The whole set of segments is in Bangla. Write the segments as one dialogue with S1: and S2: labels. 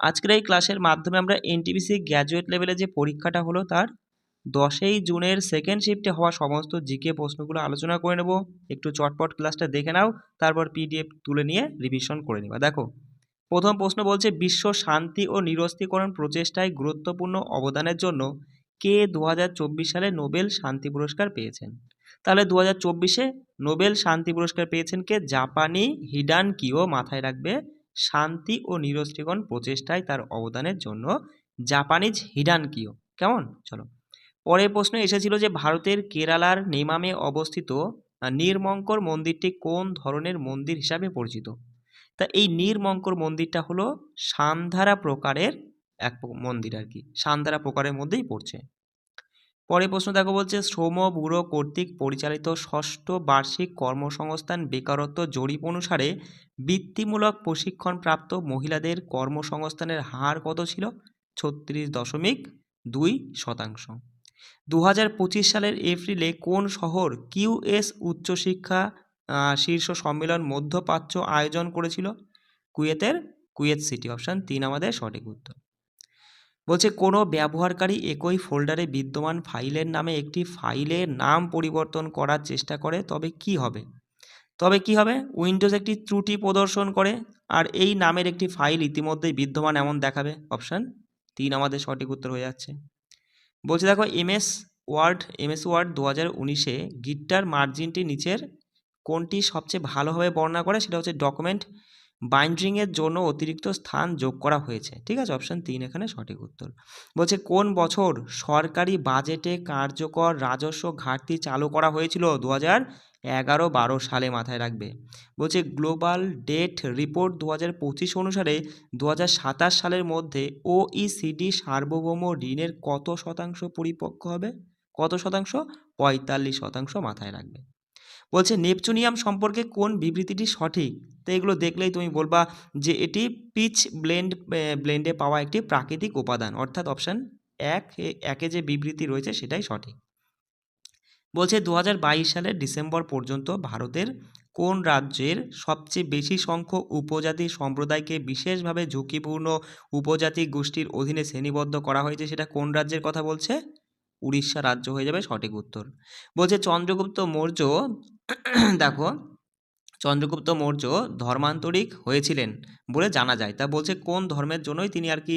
S1: আজকের এই ক্লাসের মাধ্যমে আমরা এনটিপিসি গ্র্যাজুয়েট লেভেলে যে পরীক্ষাটা হলো তার 10ই জুনের সেকেন্ড শিফটে হওয়া সমস্ত জিকে প্রশ্নগুলো আলোচনা করে নেব। একটু চটপট ক্লাসটা দেখে নাও, তারপর পিডিএফ তুলে নিয়ে রিভিশন করে নিবা। দেখো, প্রথম প্রশ্ন বলছে বিশ্ব শান্তি ও নিরস্ত্রীকরণ প্রচেষ্টায় গুরুত্বপূর্ণ অবদানের জন্য কে 2024 সালে নোবেল শান্তি পুরস্কার পেয়েছেন? তাহলে 2024-এ নোবেল শান্তি পুরস্কার পেয়েছেন কে? জাপানি হিডান কিও। মাথায় রাখবে, শান্তি ও নিরস্ত্রীকরণ প্রচেষ্টায় তার অবদানের জন্য জাপানিজ হিডান কিও। কেমন? চলো, পরের প্রশ্ন এসেছিল যে ভারতের কেরালার নেমামে অবস্থিত নীরমঙ্কর মন্দিরটি কোন ধরনের মন্দির হিসাবে পরিচিত? তা এই নীরমঙ্কর মন্দিরটা হলো সান্ধারা প্রকারের এক মন্দির আর কি, সান্ধারা প্রকারের মধ্যেই পড়ছে। পরের প্রশ্ন দেখো, বলছে শ্রম ব্যুরো কর্তৃক পরিচালিত ষষ্ঠ বার্ষিক কর্মসংস্থান বেকারত্ব জরিপ অনুসারে বৃত্তিমূলক প্রশিক্ষণপ্রাপ্ত মহিলাদের কর্মসংস্থানের হার কত ছিল? 36.2%। 2025 সালের এপ্রিলে কোন শহর কিউএস উচ্চশিক্ষা শীর্ষ সম্মেলন মধ্যপ্রাচ্য আয়োজন করেছিল? Kuwait city. অপশান 3 আমাদের সঠিক উত্তর। বলছে কোনো ব্যবহারকারী একই ফোল্ডারে বিদ্যমান ফাইলের নামে একটি ফাইলের নাম পরিবর্তন করার চেষ্টা করে তবে কি হবে? উইন্ডোজ একটি ত্রুটি প্রদর্শন করে আর এই নামের একটি ফাইল ইতিমধ্যেই বিদ্যমান এমন দেখাবে। অপশান 3 আমাদের সঠিক উত্তর হয়ে যাচ্ছে। বলছে দেখো, এমএস ওয়ার্ড 2019-এ গিটটার মার্জিনটি নিচের কোনটি সবচেয়ে ভালোভাবে বর্ণনা করে? সেটা হচ্ছে ডকুমেন্ট বাইন্ডিংয়ের জন্য অতিরিক্ত স্থান যোগ করা হয়েছে। ঠিক আছে, অপশান 3 এখানে সঠিক উত্তর। বলছে কোন বছর সরকারি বাজেটে কার্যকর রাজস্ব ঘাটতি চালু করা হয়েছিল? 2011-12 সালে। মাথায় রাখবে। বলছে গ্লোবাল ডেট রিপোর্ট 2025 অনুসারে 2027 সালের মধ্যে ওইসিডি সার্বভৌম ঋণের কত শতাংশ পরিপক্ক হবে? কত শতাংশ? 45%। মাথায় রাখবে। বলছে নেপচুনিয়াম সম্পর্কে কোন বিবৃতিটি সঠিক? তো এগুলো দেখলেই তুমি বলবা যে এটি পিচ ব্লেন্ডে পাওয়া একটি প্রাকৃতিক উপাদান, অর্থাৎ অপশান একে যে বিবৃতি রয়েছে সেটাই সঠিক। বলছে 2022 সালের ডিসেম্বর পর্যন্ত ভারতের কোন রাজ্যের সবচেয়ে বেশি সংখ্যক উপজাতি সম্প্রদায়কে বিশেষভাবে ঝুঁকিপূর্ণ উপজাতি গোষ্ঠীর অধীনে শ্রেণীবদ্ধ করা হয়েছে? সেটা কোন রাজ্যের কথা বলছে? উড়িষ্যা রাজ্য হয়ে যাবে সঠিক উত্তর। বলছে চন্দ্রগুপ্ত মৌর্য দেখো, চন্দ্রগুপ্ত মৌর্য ধর্মান্তরিক হয়েছিলেন বলে জানা যায়। তা বলছে কোন ধর্মের জন্যই তিনি আর কি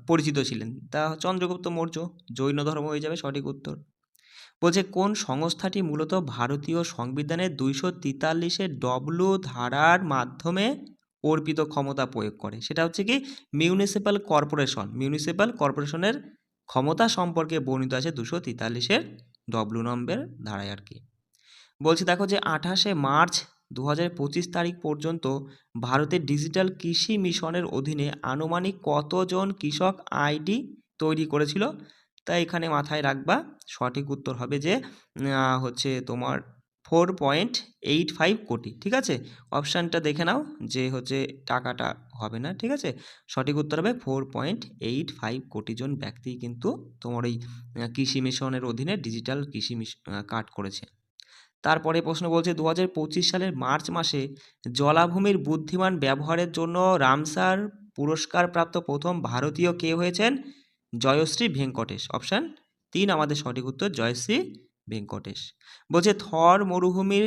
S1: পরিচিত ছিলেন? তা চন্দ্রগুপ্ত মৌর্য জৈন ধর্ম হয়ে যাবে সঠিক উত্তর। বলছে কোন সংস্থাটি মূলত ভারতীয় সংবিধানের 243-এর ডব্লু ধারার মাধ্যমে অর্পিত ক্ষমতা প্রয়োগ করে? সেটা হচ্ছে কি মিউনিসিপ্যাল কর্পোরেশন। মিউনিসিপ্যাল কর্পোরেশনের ক্ষমতা সম্পর্কে বর্ণিত আছে 243-এর ডব্লু নম্বর ধারায় আর কি। বলছি দেখো যে 28শে মার্চ 2025 তারিখ পর্যন্ত ভারতের ডিজিটাল কৃষি মিশনের অধীনে আনুমানিক কতজন কৃষক আইডি তৈরি করেছিল? তাই এখানে মাথায় রাখবা সঠিক উত্তর হবে যে হচ্ছে তোমার 4.85 কোটি। ঠিক আছে, অপশানটা দেখে নাও যে হচ্ছে টাকাটা হবে না। ঠিক আছে, সঠিক উত্তর হবে 4.85 কোটি জন ব্যক্তি কিন্তু তোমার এই কৃষি মিশনের অধীনে ডিজিটাল কৃষি কার্ড করেছে। তারপরে প্রশ্ন বলছে 2025 সালের মার্চ মাসে জলাভূমির বুদ্ধিমান ব্যবহারের জন্য রামসার পুরস্কার প্রাপ্ত প্রথম ভারতীয় কে হয়েছেন? জয়শ্রী ভেঙ্কটেশ। অপশান 3 আমাদের সঠিক উত্তর, জয়শ্রী ভেঙ্কটেশ। বলছে থর মরুভূমির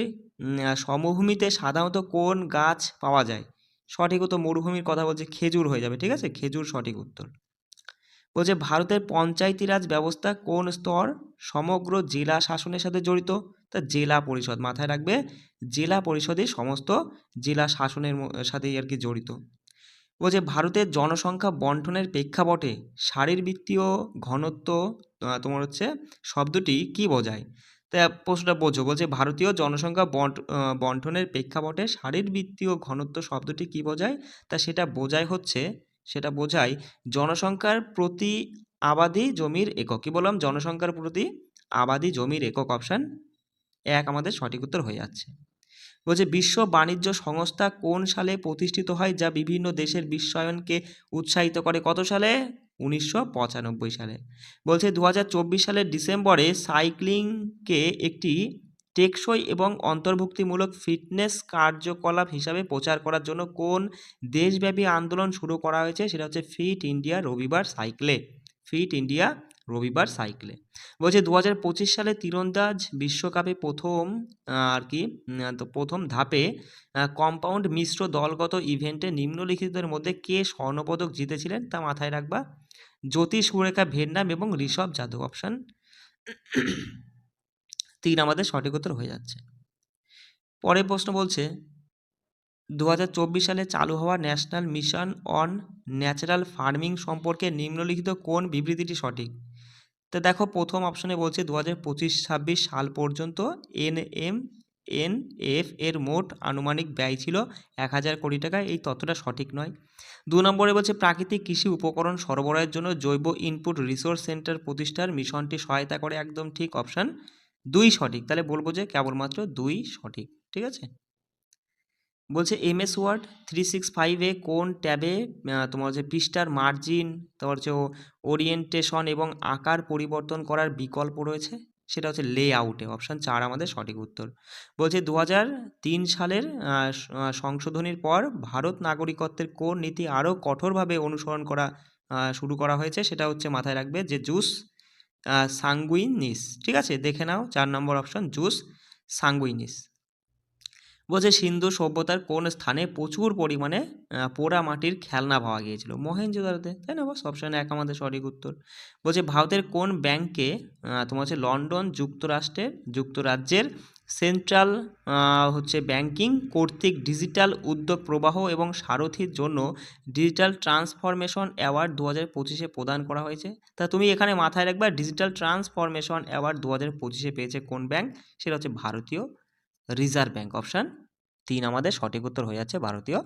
S1: সমভূমিতে সাধারণত কোন গাছ পাওয়া যায়? সঠিক উত্তর মরুভূমির কথা বলছে, খেজুর হয়ে যাবে। ঠিক আছে, খেজুর সঠিক উত্তর। বলছে ভারতের পঞ্চায়েতি রাজ ব্যবস্থা কোন স্তর সমগ্র জেলা শাসনের সাথে জড়িত? তা জেলা পরিষদ। মাথায় রাখবে, জেলা পরিষদই সমস্ত জেলা শাসনের সাথেই আর কি জড়িত। বলছে ভারতের জনসংখ্যা বন্টনের প্রেক্ষাপটে শারীরবৃত্তীয় ঘনত্ব তোমার হচ্ছে শব্দটি কি বোঝায়? তা প্রশ্নটা বোঝো। বলছে ভারতীয় জনসংখ্যা বন্টনের প্রেক্ষাপটে শারীরবৃত্তীয় ঘনত্ব শব্দটি কি বোঝায়? তা সেটা বোঝায় জনসংখ্যার প্রতি আবাদি জমির একক। কি বললাম? জনসংখ্যার প্রতি আবাদি জমির একক। অপশান 1 আমাদের সঠিক উত্তর হয়ে যাচ্ছে। বলছে বিশ্ব বাণিজ্য সংস্থা কোন সালে প্রতিষ্ঠিত হয় যা বিভিন্ন দেশের বিশ্বায়নকে উৎসাহিত করে? কত সালে? 1995 সালে। বলছে 2024 সালের ডিসেম্বরে সাইক্লিংকে একটি টেকসই এবং অন্তর্ভুক্তিমূলক ফিটনেস কার্যকলাপ হিসাবে প্রচার করার জন্য কোন দেশব্যাপী আন্দোলন শুরু করা হয়েছে? সেটা হচ্ছে ফিট ইন্ডিয়া রবিবার সাইকেলে। ফিট ইন্ডিয়া রবিবার সাইকেলে। বলছে 2025 সালে তীরন্দাজ বিশ্বকাপে প্রথম আর কি তো প্রথম ধাপে কম্পাউন্ড মিশ্র দলগত ইভেন্টে নিম্নলিখিতদের মধ্যে কে স্বর্ণপদক জিতেছিলেন তা মাথায় রাখবা। জ্যোতি সুরেখা ভেন্নাম এবং ঋষভ যাদব। অপশান 3 আমাদের সঠিক উত্তর হয়ে যাচ্ছে। পরের প্রশ্ন বলছে 2024 সালে চালু হওয়া national mission on natural farming সম্পর্কে নিম্নলিখিত কোন বিবৃতিটি সঠিক? তো দেখো প্রথম অপশনে বলছে 2025-26 সাল পর্যন্ত NMNF এর মোট আনুমানিক ব্যয় ছিল 1000 কোটি টাকা। এই তথ্যটা সঠিক নয়। 2 নম্বরে বলছে প্রাকৃতিক কৃষি উপকরণ সরবরাহের জন্য জৈব ইনপুট রিসোর্স সেন্টার প্রতিষ্ঠার মিশনটি সহায়তা করে। একদম ঠিক, অপশান 2 সঠিক। তাহলে বলবো যে কেবলমাত্র 2 সঠিক। ঠিক আছে। বলছে MS ওয়ার্ড 365 কোন ট্যাবে তোমার হচ্ছে পৃষ্ঠার মার্জিন, তারপর হচ্ছে ওরিয়েন্টেশন এবং আকার পরিবর্তন করার বিকল্প রয়েছে? সেটা হচ্ছে লেআউটে। অপশান 4 আমাদের সঠিক উত্তর। বলছে 2003 সালের সংশোধনীর পর ভারত নাগরিকত্বের কোন নীতি আরও কঠোরভাবে অনুসরণ করা শুরু করা হয়েছে? সেটা হচ্ছে মাথায় রাখবে যে জুস সাঙ্গুইনিস। ঠিক আছে, দেখে নাও 4 নম্বর অপশান জুস সাঙ্গুইনিস। বলছে সিন্ধু সভ্যতার কোন স্থানে প্রচুর পরিমাণে পোড়া মাটির খেলনা পাওয়া গিয়েছিল? মহেঞ্জোদারোতে, তাই না? বাস, অপশান 1 আমাদের সঠিক উত্তর। বলছে ভারতের কোন ব্যাংকে তোমার হচ্ছে লন্ডন যুক্তরাজ্যের সেন্ট্রাল হচ্ছে ব্যাংকিং কর্তৃক ডিজিটাল উদ্যোগ প্রবাহ এবং সারথির জন্য ডিজিটাল ট্রান্সফরমেশন অ্যাওয়ার্ড 2025 প্রদান করা হয়েছে? তা তুমি এখানে মাথায় রাখবে ডিজিটাল ট্রান্সফরমেশন অ্যাওয়ার্ড 2025 পেয়েছে কোন ব্যাংক? সেটা হচ্ছে ভারতীয় রিজার্ভ ব্যাংক। অপশান 3 আমাদের সঠিক উত্তর হয়ে যাচ্ছে ভারতীয়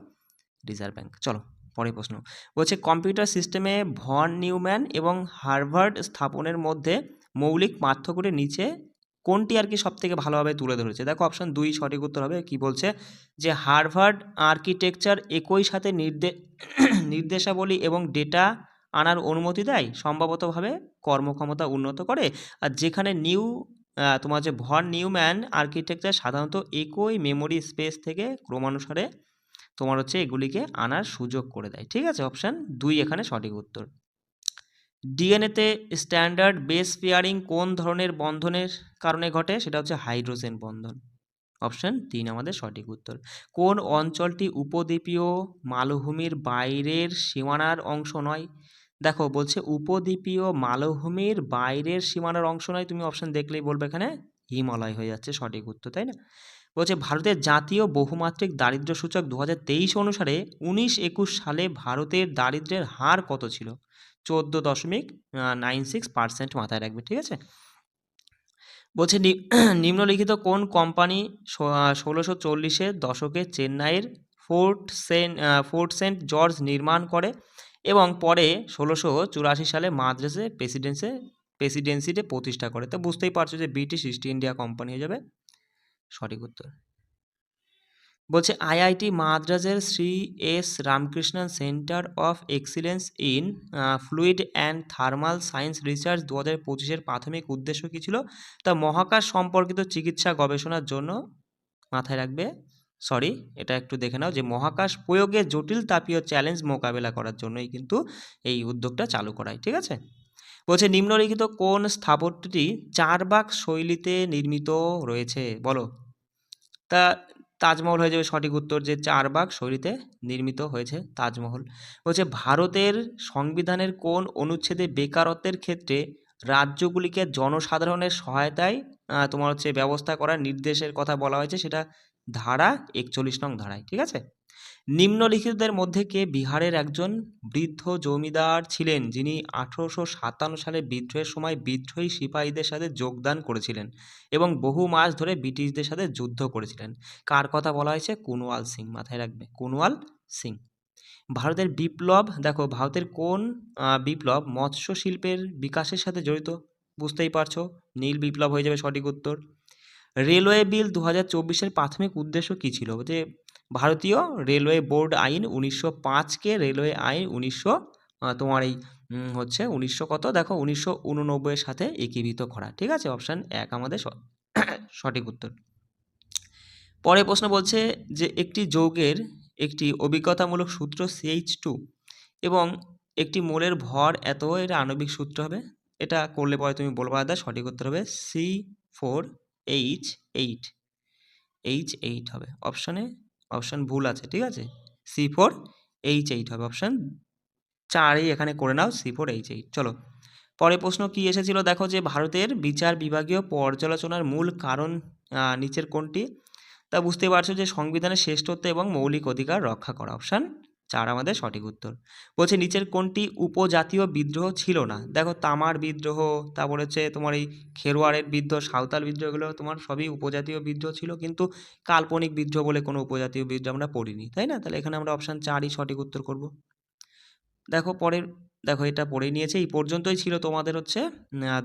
S1: রিজার্ভ ব্যাংক। চলো পরের প্রশ্ন বলছে কম্পিউটার সিস্টেমে ভন নিউম্যান এবং হার্ভার্ড স্থাপনের মধ্যে মৌলিক পার্থক্যটি নিচে কোনটি আর কি সব থেকে ভালোভাবে তুলে ধরেছে? দেখো অপশান 2 সঠিক উত্তর হবে। কি বলছে যে হার্ভার্ড আর্কিটেকচার একই সাথে নির্দেশাবলী এবং ডেটা আনার অনুমতি দেয়, সম্ভবতভাবে কর্মক্ষমতা উন্নত করে। আর যেখানে তোমার যে ভন নিউম্যান আর্কিটেকচার সাধারণত একই মেমোরি স্পেস থেকে ক্রমানুসারে তোমার হচ্ছে এগুলিকে আনার সুযোগ করে দেয়। ঠিক আছে, অপশান 2 এখানে সঠিক উত্তর। ডিএনএতে স্ট্যান্ডার্ড বেস পেয়ারিং কোন ধরনের বন্ধনের কারণে ঘটে? সেটা হচ্ছে হাইড্রোজেন বন্ধন। অপশান 3 আমাদের সঠিক উত্তর। কোন অঞ্চলটি উপদ্বীপীয় মালভূমির বাইরের সীমানার অংশ নয়? দেখো বলছে উপদ্বীপীয় মালভূমির বাইরের সীমানার অংশ নয়, তুমি অপশান দেখলেই বলবে এখানে হিমালয় হয়ে যাচ্ছে সঠিক উত্তর, তাই না? বলছে ভারতের জাতীয় বহুমাত্রিক দারিদ্র্য সূচক 2023 অনুসারে 19-21 সালে ভারতের দারিদ্র্যের হার কত ছিল? 14.96% মাথায় রাখবে। ঠিক আছে। বলছে নিম্নলিখিত কোন কোম্পানি 1640-এর দশকে চেন্নাইয়ের ফোর্ট সেন্ট জর্জ নির্মাণ করে এবং পরে 1684 সালে মাদ্রাজে প্রেসিডেন্সিতে প্রতিষ্ঠা করে? তো বুঝতেই পারছো যে ব্রিটিশ ইস্ট ইন্ডিয়া কোম্পানি হয়ে যাবে সঠিক উত্তর। বলছে আইআইটি মাদ্রাজের Shri S Ramakrishnan centre of excellence in fluid and thermal science research 2025-এর প্রাথমিক উদ্দেশ্য কী ছিল? তা মহাকাশ সম্পর্কিত চিকিৎসা গবেষণার জন্য মাথায় রাখবে, এটা একটু দেখে নাও যে মহাকাশ প্রয়োগে জটিল তাপীয় চ্যালেঞ্জ মোকাবেলা করার জন্যই কিন্তু এই উদ্যোগটা চালু করায়। ঠিক আছে। বলছে নিম্নলিখিত কোন স্থাপত্যটি চারবাক শৈলীতে নির্মিত রয়েছে? বলো। তা তাজমহল হয়ে যাবে সঠিক উত্তর, যে চারবাক শৈলীতে নির্মিত হয়েছে তাজমহল। বলছে ভারতের সংবিধানের কোন অনুচ্ছেদে বেকারত্বের ক্ষেত্রে রাজ্যগুলিকে জনসাধারণের সহায়তায় তোমার হচ্ছে ব্যবস্থা করার নির্দেশের কথা বলা হয়েছে? সেটা ধারা 41 নং ধারায়। ঠিক আছে। নিম্নলিখিতদের মধ্যে কে বিহারের একজন বৃদ্ধ জমিদার ছিলেন যিনি 1857 সালে বিদ্রোহের সময় বিদ্রোহী সিপাহীদের সাথে যোগদান করেছিলেন এবং বহু মাস ধরে ব্রিটিশদের সাথে যুদ্ধ করেছিলেন? কার কথা বলা হয়েছে? কুনওয়াল সিং। মাথায় রাখবে কুনওয়াল সিং। ভারতের বিপ্লব, দেখো ভারতের কোন বিপ্লব মৎস্য শিল্পের বিকাশের সাথে জড়িত? বুঝতেই পারছো, নীল বিপ্লব হয়ে যাবে সঠিক উত্তর। রেলওয়ে বিল 2024-এর প্রাথমিক উদ্দেশ্য কী ছিল? যে ভারতীয় রেলওয়ে বোর্ড আইন 1905-কে রেলওয়ে আইন 1900 কত দেখো 1989-এর সাথে একীভূত করা। ঠিক আছে, অপশান 1 আমাদের সঠিক উত্তর। পরের প্রশ্ন বলছে যে একটি যৌগের একটি অভিজ্ঞতামূলক সূত্র CH2 এবং একটি মোলের ভর এত, এর আণবিক সূত্র হবে। এটা করলে পরে তুমি বলবা দাদা, সঠিক উত্তর হবে C4H8, H8 হবে অপশন ভুল আছে, ঠিক আছে, C4H8 হবে, অপশন 4ই এখানে করে নাও, C4H8। চলো পরের প্রশ্ন কি এসেছিল দেখো, যে ভারতের বিচার বিভাগীয় পর্যালোচনার মূল কারণ নিচের কোনটি? তা বুঝতে পারছো যে সংবিধানের শ্রেষ্ঠত্ব এবং মৌলিক অধিকার রক্ষা করা, অপশন 4 আমাদের সঠিক উত্তর। বলছে নিচের কোনটি উপজাতীয় বিদ্রোহ ছিল না? দেখো তামার বিদ্রোহ, তারপর হচ্ছে তোমার এই খেরোয়াড়ের বিদ্রোহ, সাঁওতাল বিদ্রোহ, এগুলো তোমার সবই উপজাতীয় বিদ্রোহ ছিল, কিন্তু কাল্পনিক বিদ্রোহ বলে কোনো উপজাতীয় বিদ্রোহ আমরা পড়িনি, তাই না? তাহলে এখানে আমরা অপশন 4ই সঠিক উত্তর করব। দেখো পরের, দেখো এটা পড়ে নিয়েছে, এই পর্যন্তই ছিল তোমাদের হচ্ছে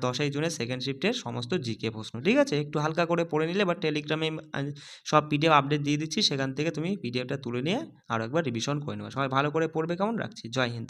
S1: 10ই জুনের সেকেন্ড শিফটের সমস্ত জিকে প্রশ্ন, ঠিক আছে? একটু হালকা করে পড়ে নিলে, বা টেলিগ্রামে সব পিডিএফ আপডেট দিয়ে দিচ্ছি, সেখান থেকে তুমি পিডিএফটা তুলে নিয়ে আরও একবার রিভিশন করে নেবে। সবাই ভালো করে পড়বে, কেমন? রাখছি, জয় হিন্দ।